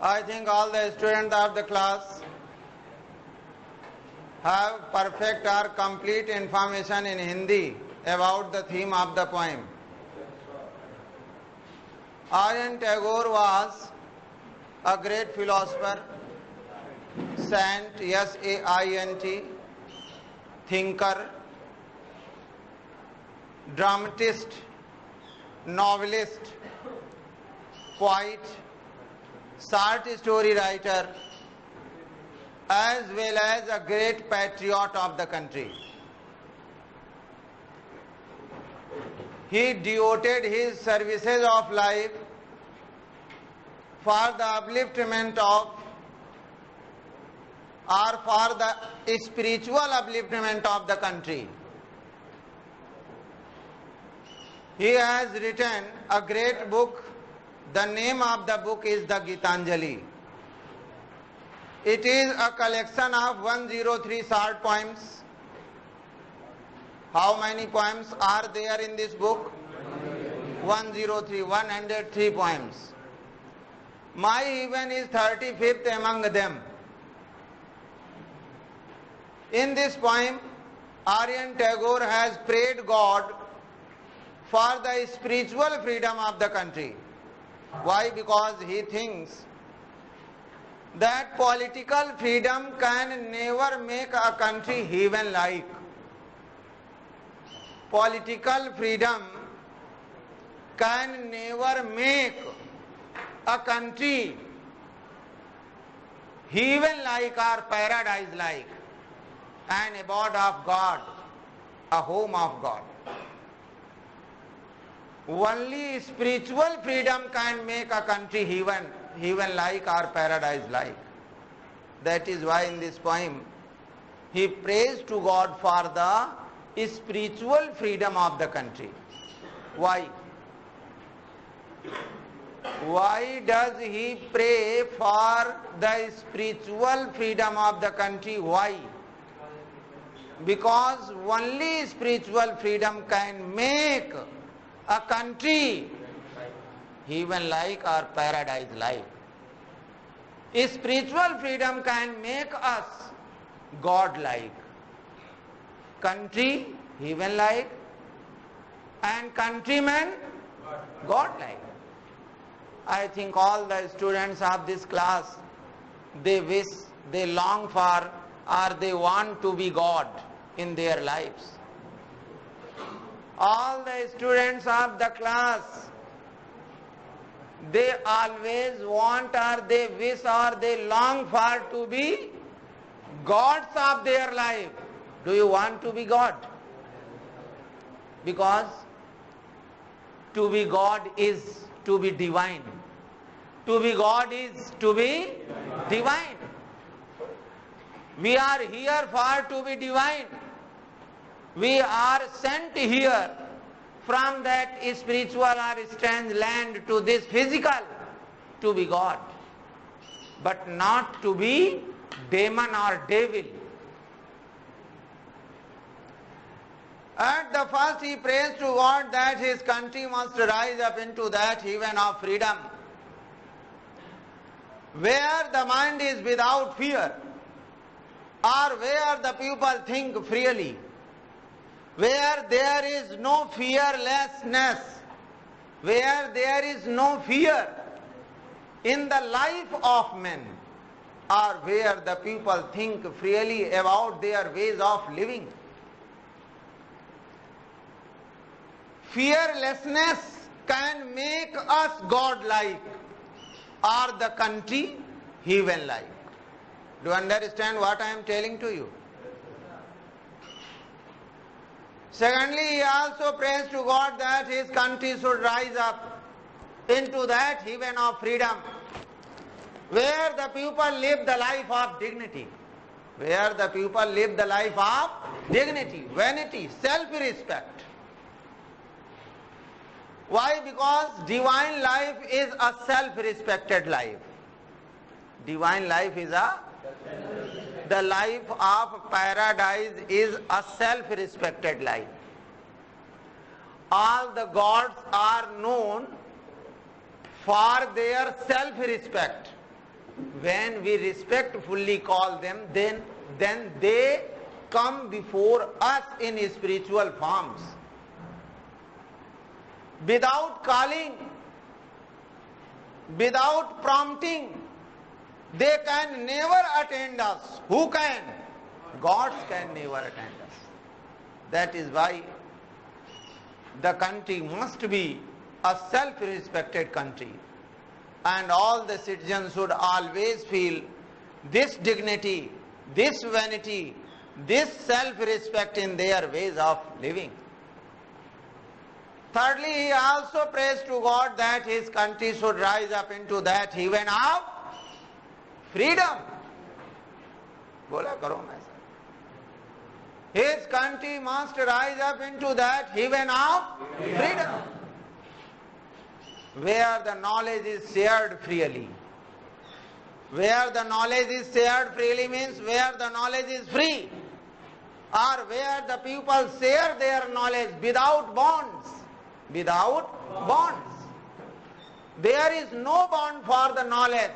I think all the students of the class have perfect or complete information in Hindi about the theme of the poem. Aryan Tagore was a great philosopher, saint, S-A-I-N-T, thinker, dramatist, novelist, poet, short story writer, as well as a great patriot of the country. He devoted his services of life for the upliftment of or for the spiritual upliftment of the country. He has written a great book. The name of the book is the Gitanjali. It is a collection of 103 short poems. How many poems are there in this book? 103, 103 poems. My even is 35th among them. In this poem, Aryan Tagore has prayed God for the spiritual freedom of the country. Why? Because he thinks that political freedom can never make a country heaven-like. Political freedom can never make a country heaven-like or paradise-like, an abode of God, a home of God. Only spiritual freedom can make a country heaven-like or paradise-like. That is why in this poem he prays to God for the spiritual freedom of the country. Why? Why does he pray for the spiritual freedom of the country? Why? Because only spiritual freedom can make a country heaven-like or paradise-like. Spiritual freedom can make us God-like. Country heaven-like and countrymen God-like. I think all the students of this class, they wish, they long for, or they want to be God in their lives. All the students of the class, they always want or they wish or they long for to be gods of their life. Do you want to be God? Because to be God is to be divine. To be God is to be divine. We are here for to be divine. We are sent here from that spiritual or strange land to this physical to be God, but not to be demon or devil. At the first he prays to God that his country must rise up into that heaven of freedom, where the mind is without fear, or where the people think freely, where there is no fearlessness, where there is no fear in the life of men, or where the people think freely about their ways of living. Fearlessness can make us God-like or the country heaven-like. Do you understand what I am telling to you? Secondly, he also prays to God that his country should rise up into that heaven of freedom, where the people live the life of dignity, where the people live the life of dignity, vanity, self-respect. Why? Because divine life is a self-respected life. Divine life is the life of paradise is a self-respected life. All the gods are known for their self-respect. when we respectfully call them, then they come before us in spiritual forms. Without calling, without prompting, they can never attend us. Who can? Gods can never attend us. That is why the country must be a self-respected country, and all the citizens should always feel this dignity, this vanity, this self-respect in their ways of living. Thirdly, he also prays to God that his country should rise up into that heaven of freedom. Bola karo main. His country must rise up into that heaven of freedom, where the knowledge is shared freely. Where the knowledge is shared freely means where the knowledge is free, or where the people share their knowledge without bonds. Without bonds. There is no bond for the knowledge.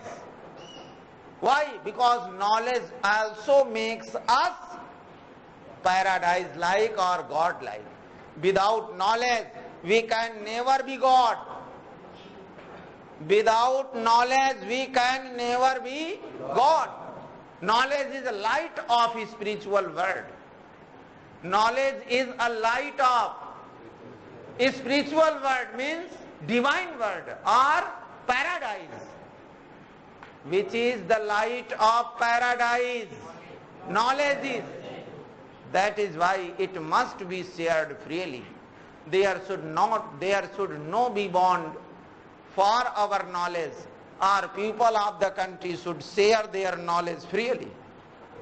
Why? Because knowledge also makes us paradise-like or God-like. Without knowledge, we can never be God. Without knowledge, we can never be God. Knowledge is a light of a spiritual world. Knowledge is a light of a spiritual world, means divine world or paradise, which is the light of paradise. Knowledge is. That is why it must be shared freely. There should no be bond for our knowledge, or people of the country should share their knowledge freely.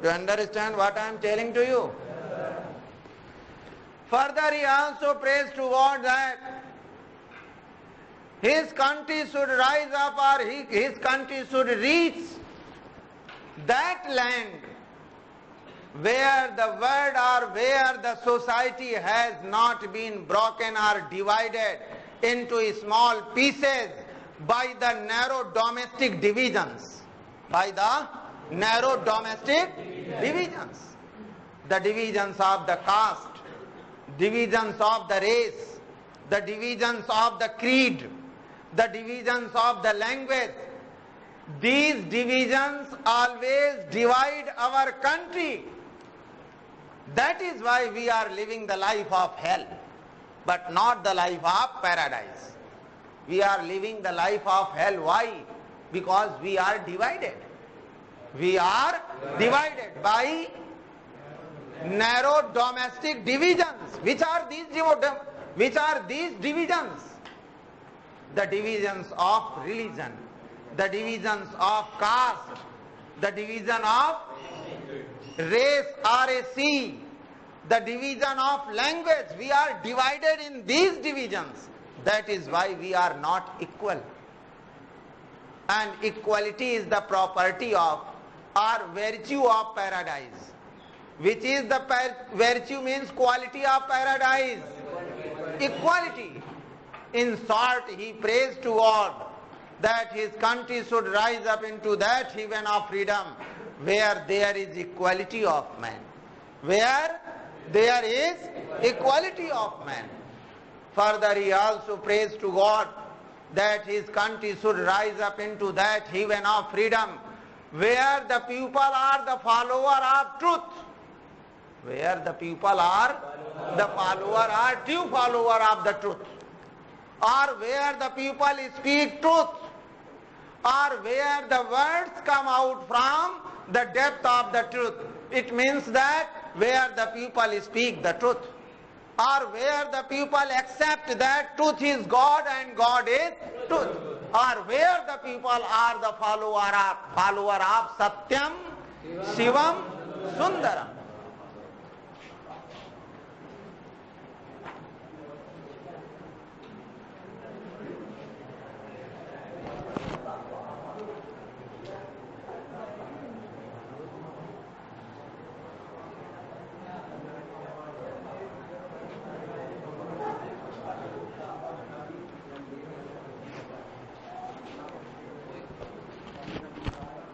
Do you understand what I am telling to you? Further, he also prays to God that his country should rise up, or his country should reach that land where the world or where the society has not been broken or divided into small pieces by the narrow domestic divisions. By the narrow domestic divisions. The divisions of the caste, divisions of the race, the divisions of the creed, the divisions of the language. These divisions always divide our country. That is why we are living the life of hell, but not the life of paradise. We are living the life of hell. Why? Because we are divided. We are divided by narrow domestic divisions. Which are these divisions? The divisions of religion, the divisions of caste, the division of race or a sea, the division of language. We are divided in these divisions. That is why we are not equal. And equality is the property of or virtue of paradise. Which is the virtue means quality of paradise? Equality. In short, he prays to God that his country should rise up into that heaven of freedom where there is equality of man. Where there is equality of man. Further, he also prays to God that his country should rise up into that heaven of freedom where the people are the follower of truth. Where the people are the true follower of the truth. Or where the people speak truth. Or where the words come out from the depth of the truth. It means that where the people speak the truth. Or where the people accept that truth is God and God is truth. Or where the people are the follower of Satyam, Shivam, Sundaram.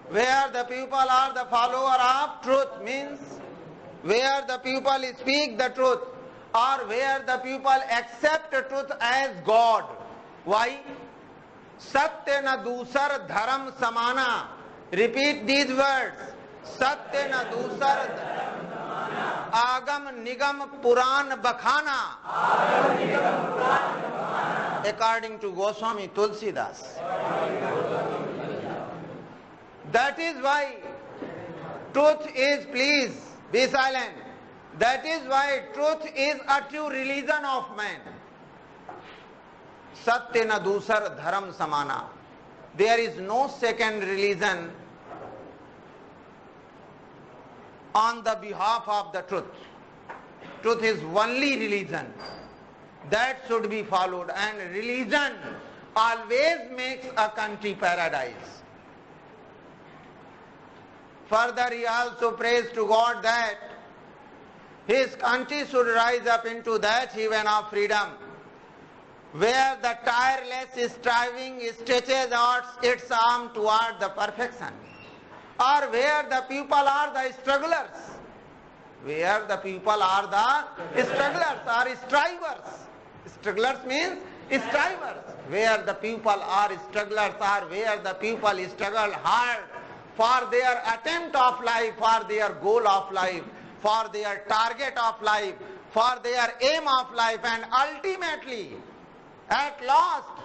Where the people are the follower of truth means where the people speak the truth or where the people accept truth as God. Why? Satya na dusar dharam samana. Repeat these words. Satya na dusar agam nigam puran bakhana. According to Goswami Tulsidas. That is why truth is, please be silent. That is why truth is a true religion of man. Satya na dusar dharam samana. There is no second religion on the behalf of the truth. Truth is only religion. That should be followed, and religion always makes a country paradise. Further, he also prays to God that his country should rise up into that heaven of freedom, where the tireless striving stretches out its arm toward the perfection, or where the people are the strugglers, where the people are the strugglers or strivers. Strugglers means strivers. Where the people are strugglers or where the people struggle hard for their attempt of life, for their goal of life, for their target of life, for their aim of life, and ultimately, at last,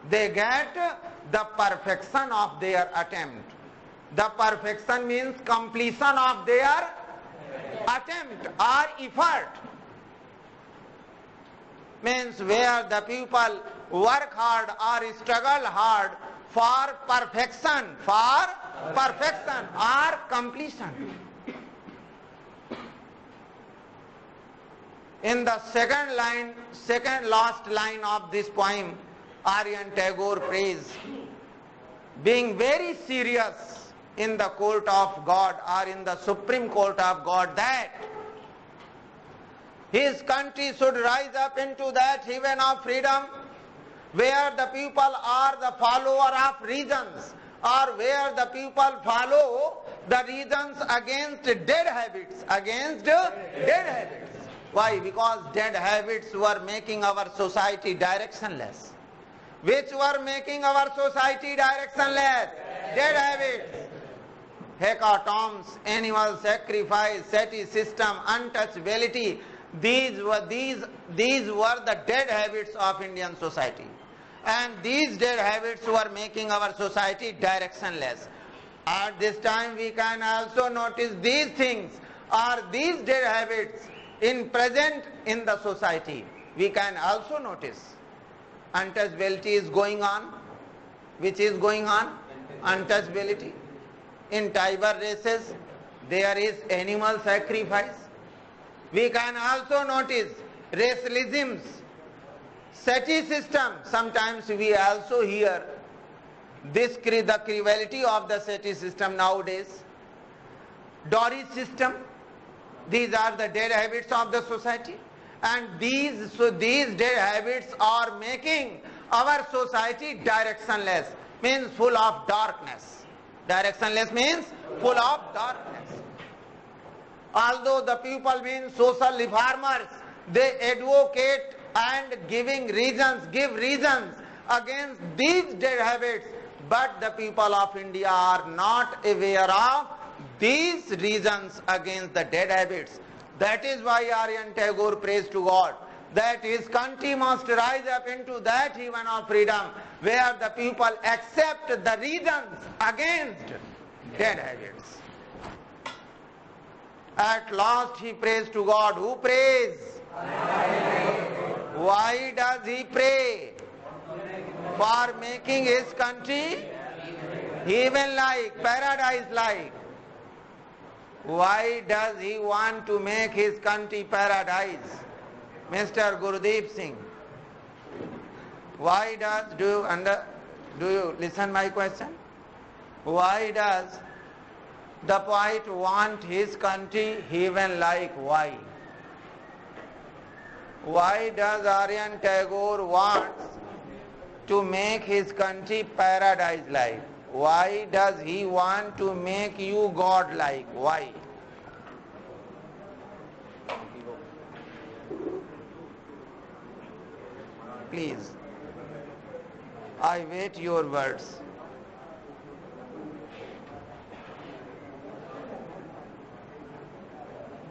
they get the perfection of their attempt. The perfection means completion of their attempt or effort. Means where the people work hard or struggle hard for perfection or completion. In the second last line of this poem, Aryan Tagore prays, being very serious in the court of God or in the supreme court of God, that his country should rise up into that heaven of freedom where the people are the follower of reasons, or where the people follow the reasons against dead habits, Why? Because dead habits were making our society directionless. Which were making our society directionless? Dead habits. Hecatombs, animal sacrifice, sati system, untouchability. These were the dead habits of Indian society. And these dead habits were making our society directionless. At this time we can also notice these things or these dead habits present in the society. We can also notice untouchability is going on. Which is going on? Untouchability. In Tiber races, there is animal sacrifice. We can also notice racialisms, sati system. Sometimes we also hear the criminality of the sati system nowadays. Dowry system. These are the dead habits of the society. And these dead habits are making our society directionless, means full of darkness. Directionless means full of darkness. Although the people being social reformers, they advocate and give reasons against these dead habits, but the people of India are not aware of these reasons against the dead habits. That is why Aryan Tagore prays to God that his country must rise up into that heaven of freedom where the people accept the reasons against dead habits. At last he prays to God. Who prays? Why does he pray? For making his country heaven-like, paradise-like. Why does he want to make his country paradise? Mr. Gurudev Singh. Why does, do you listen my question? Why does the poet want his country heaven-like? Why? Why does Aryan Tagore want to make his country paradise-like? Why does he want to make you God-like? Why? Please, I wait your words.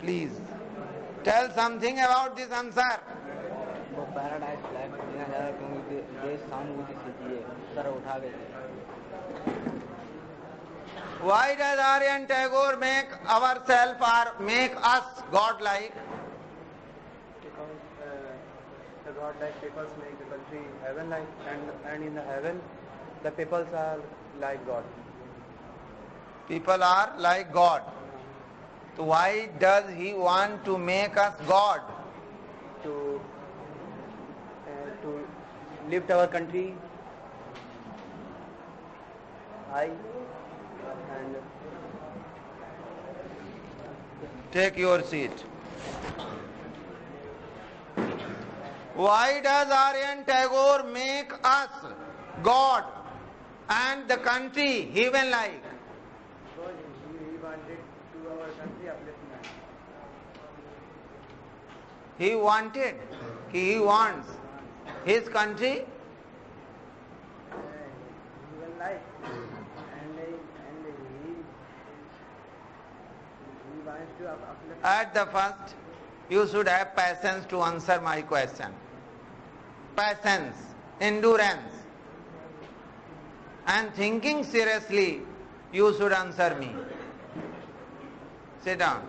Please, tell something about this answer. वो paradise life जीना चाहता है क्योंकि देश सहानुभूति से जिए, sir उठा के जिए। Why does Aryan Tagore make ourselves or make us God-like? Because the God-like peoples make the country heaven-like, and in the heaven, the peoples are like God. People are like God. So why does he want to make us God? To lift our country high and Take your seat. Why does Aryan Tagore make us God and the country heaven-like? because he wanted to our country upliftment. He wanted, he wants his country Even like and he wants to uplift. at the first. You should have patience to answer my question. Patience, endurance, and thinking seriously, you should answer me. Sit down.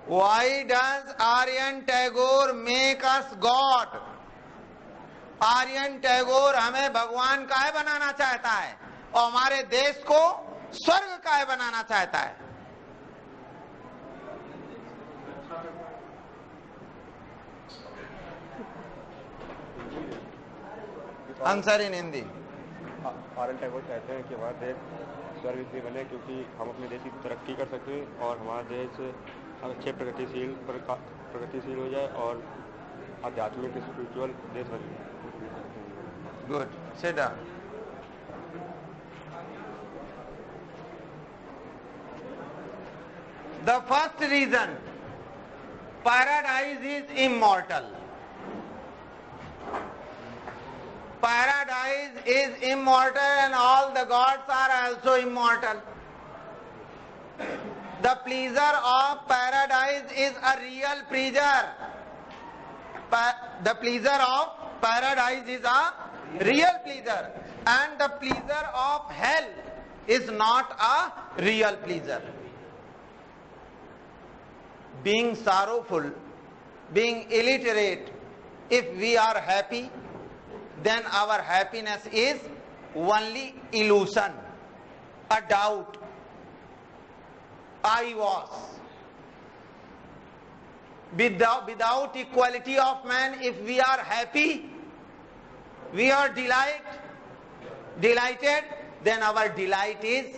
Why does Aryan Tagore make us God? Aryan Tagore हमें भगवान काहे बनाना चाहता है और हमारे देश को स्वर्ग काहे बनाना चाहता है? Answer in Hindi. आर्यन टैगोर चाहते हैं कि हमारा देश स्वर्ग इसलिए बने क्योंकि हम अपने देश की तरक्की कर सकें और हमारा देश अच्छे प्रगतिशील हो जाए और आध्यात्मिक स्पिरिचुअल देश बने. Good. Sit down. The first reason, paradise is immortal. Paradise is immortal and all the gods are also immortal. The pleasure of paradise is a real pleasure. The pleasure of paradise is a real pleasure, and the pleasure of hell is not a real pleasure. Being sorrowful, being illiterate, if we are happy, then our happiness is only illusion, a doubt. I was. Without equality of man, if we are happy, we are delighted, then our delight is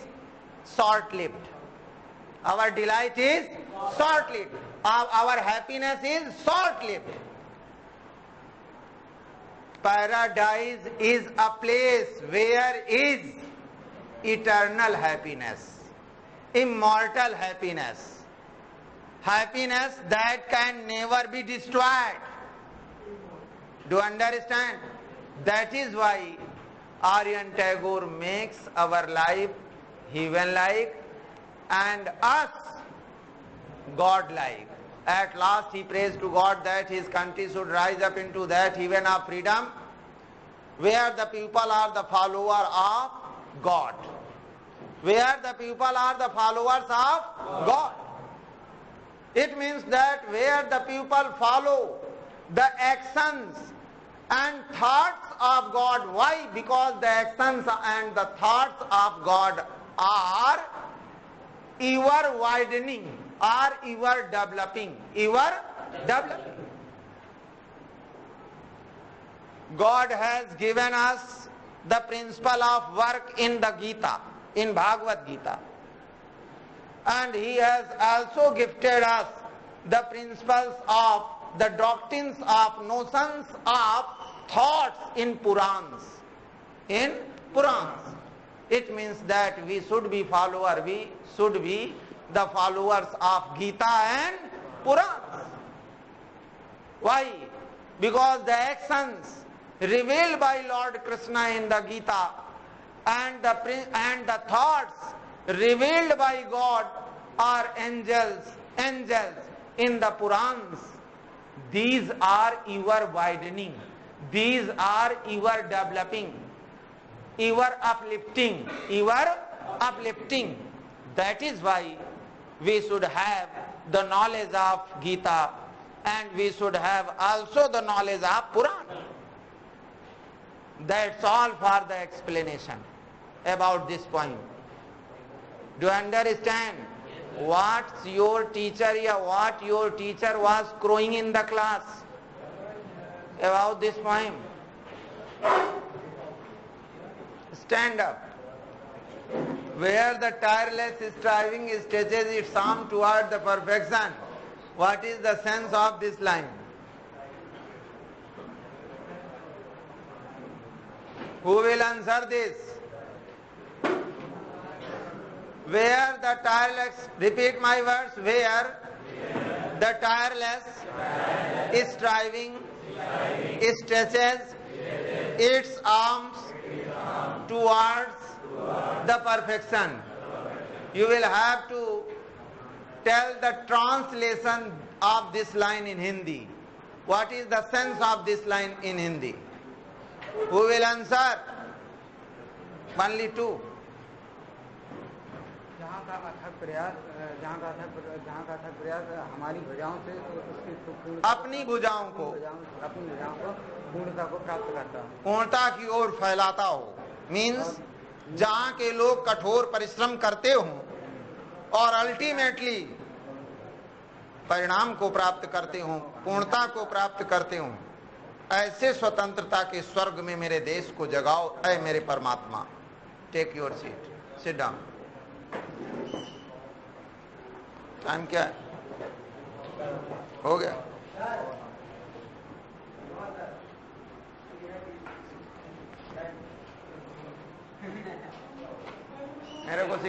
short-lived. Our delight is short-lived. Our happiness is short-lived. Paradise is a place where is eternal happiness, immortal happiness, happiness that can never be destroyed. Do you understand? That is why Aryan Tagore makes our life heaven-like and us God-like. At last he prays to God that his country should rise up into that heaven of freedom where the people are the followers of God. Where the people are the followers of God. It means that where the people follow the actions and thoughts of God. Why? Because the actions and the thoughts of God are ever widening, are ever developing, God has given us the principle of work in the Gita, in Bhagavad Gita. And he has also gifted us the principles of the doctrines of notions of thoughts in Purans. In Purans. It means that we should be the followers of Gita and Purans. Why? Because the actions revealed by Lord Krishna in the Gita and the thoughts revealed by God or angels in the Purans, these are ever widening, these are ever developing, ever uplifting. That is why we should have the knowledge of Gita and we should have also the knowledge of Purana. That's all for the explanation about this point. Do you understand what your teacher was crowing in the class about this poem? Stand up. Where the tireless striving stretches its arm toward the perfection. What is the sense of this line? Who will answer this? Where the tireless, repeat my words, where the tireless striving stretches its arms towards the perfection. You will have to tell the translation of this line in Hindi. What is the sense of this line in Hindi? Who will answer? Only two. जहाँ का अथक प्रयास हमारी भुजाओं से उसकी अपनी भुजाओं को पूर्णता को प्राप्त करता है, पूर्णता की ओर फैलाता हो. मीन्स जहाँ के लोग कठोर परिश्रम करते हों और अल्टीमेटली परिणाम को प्राप्त करते हों, पूर्णता को प्राप्त करते हों, ऐसे स्वतंत्रता के स्वर्ग में मेरे देश को जगाओ ऐ मेरे परमात्मा. Take your seat, sit down. Time क्या है? हो गया. मेरे को सिखा